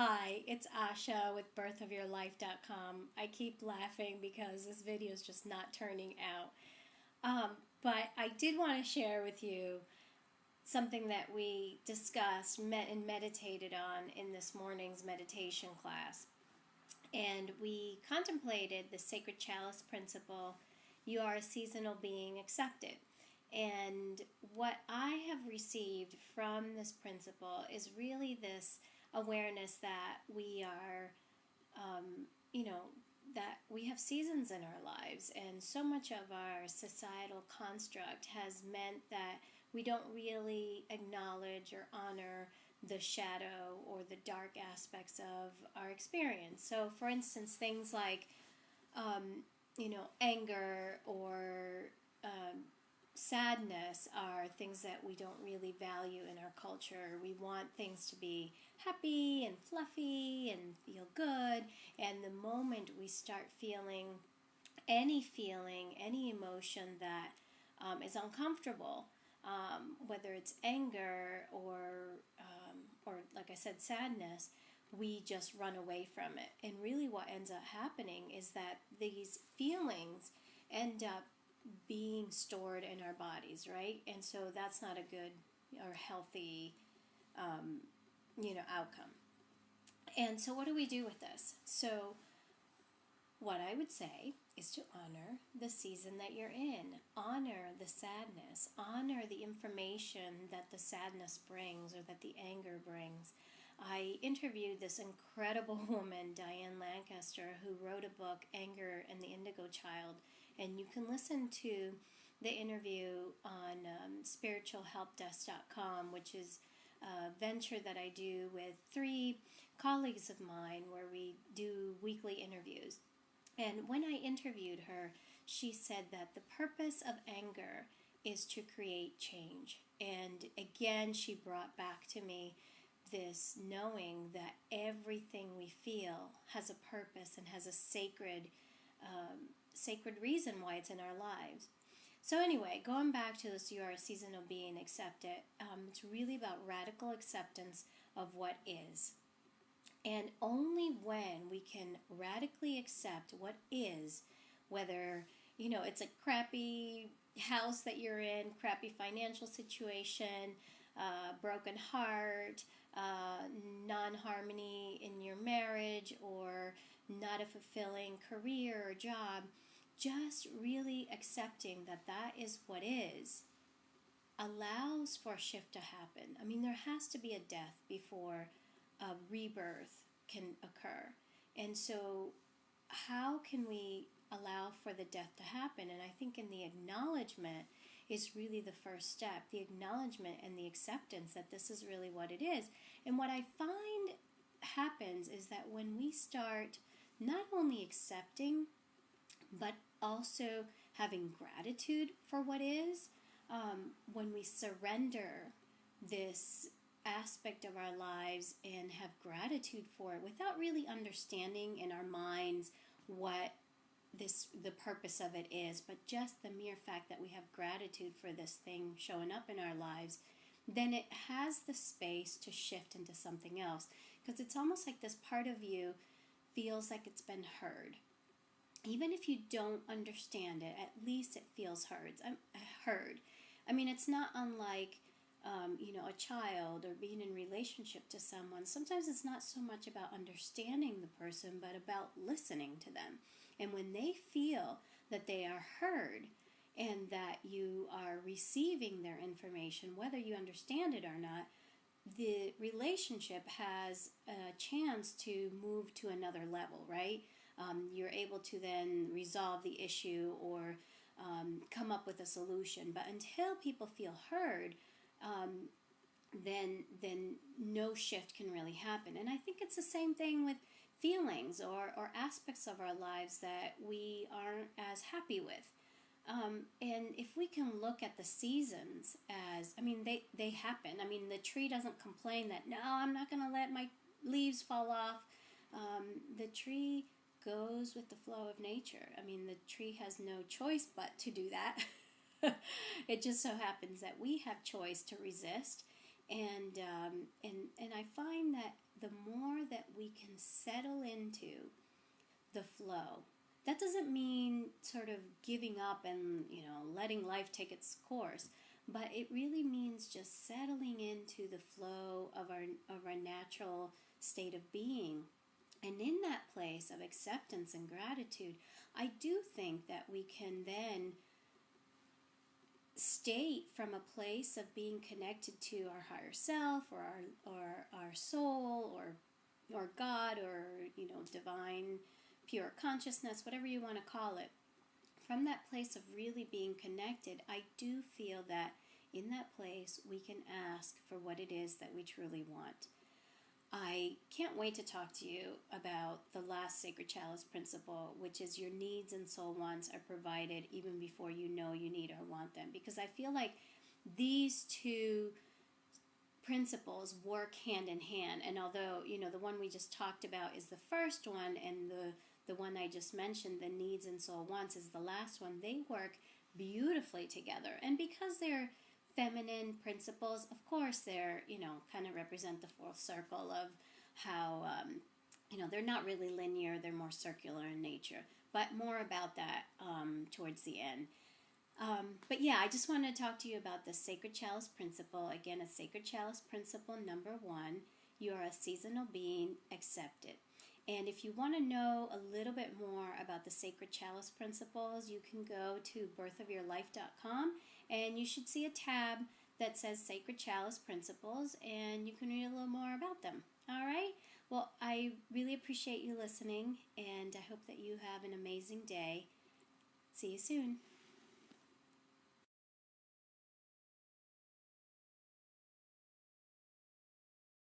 Hi, it's Asha with birthofyourlife.com. I keep laughing because this video is just not turning out. But I did want to share with you something that we discussed, met and meditated on in this morning's meditation class. And we contemplated the sacred chalice principle, you are a seasonal being accepted. And what I have received from this principle is really this awareness that we are, that we have seasons in our lives. And so much of our societal construct has meant that we don't really acknowledge or honor the shadow or the dark aspects of our experience. So, for instance, things like, anger or sadness are things that we don't really value in our culture. We want things to be happy and fluffy and feel good. And the moment we start feeling, any emotion that is uncomfortable, whether it's anger or like I said, sadness, we just run away from it. And really what ends up happening is that these feelings end up being stored in our bodies, right? And so that's not a good or healthy, outcome. And so what do we do with this? So what I would say is to honor the season that you're in. Honor the sadness. Honor the information that the sadness brings or that the anger brings. I interviewed this incredible woman, Diane Lancaster, who wrote a book, Anger and the Indigo Child. And you can listen to the interview on spiritualhelpdesk.com, which is a venture that I do with 3 colleagues of mine where we do weekly interviews. And when I interviewed her, she said that the purpose of anger is to create change. And again, she brought back to me this knowing that everything we feel has a purpose and has a sacred reason why it's in our lives. So anyway, going back to this, you are a seasonal being accepted. It's really about radical acceptance of what is. And only when we can radically accept what is, whether, it's a crappy house that you're in, crappy financial situation, broken heart, non-harmony in your marriage, or not a fulfilling career or job, just really accepting that that is what is, allows for a shift to happen. I mean, there has to be a death before a rebirth can occur. And so how can we allow for the death to happen? And I think in the acknowledgement is really the first step, the acknowledgement and the acceptance that this is really what it is. And what I find happens is that when we start not only accepting, but also having gratitude for what is, when we surrender this aspect of our lives and have gratitude for it without really understanding in our minds what the purpose of it is, but just the mere fact that we have gratitude for this thing showing up in our lives, then it has the space to shift into something else. Because it's almost like this part of you feels like it's been heard. Even if you don't understand it, at least it feels heard. I mean, it's not unlike a child or being in relationship to someone. Sometimes it's not so much about understanding the person, but about listening to them. And when they feel that they are heard and that you are receiving their information, whether you understand it or not, the relationship has a chance to move to another level, right? You're able to then resolve the issue or come up with a solution. But until people feel heard, then no shift can really happen. And I think it's the same thing with feelings or aspects of our lives that we aren't as happy with. And if we can look at the seasons as, they happen. I mean, the tree doesn't complain that, no, I'm not going to let my leaves fall off. The tree goes with the flow of nature. I mean, the tree has no choice but to do that. It just so happens that we have choice to resist And I find that the more that we can settle into the flow, that doesn't mean sort of giving up and, letting life take its course, but it really means just settling into the flow of our natural state of being. And in that place of acceptance and gratitude, I do think that we can then state from a place of being connected to our higher self, or our soul, or God, or divine pure consciousness, whatever you want to call it. From that place of really being connected, I do feel that in that place we can ask for what it is that we truly want. I can't wait to talk to you about the last Sacred Chalice principle, which is your needs and soul wants are provided even before you know you need or want them. Because I feel like these two principles work hand in hand. And although, the one we just talked about is the first one, and the one I just mentioned, the needs and soul wants, is the last one, they work beautifully together. And because they're feminine principles, of course, they're, kind of represent the full circle of how, they're not really linear, they're more circular in nature. But more about that towards the end. But yeah, I just want to talk to you about the Sacred Chalice principle. Again, a Sacred Chalice principle number 1, you are a seasonal being, accept it. And if you want to know a little bit more about the Sacred Chalice principles, you can go to birthofyourlife.com, and you should see a tab that says Sacred Chalice Principles, and you can read a little more about them. All right? Well, I really appreciate you listening, and I hope that you have an amazing day. See you soon.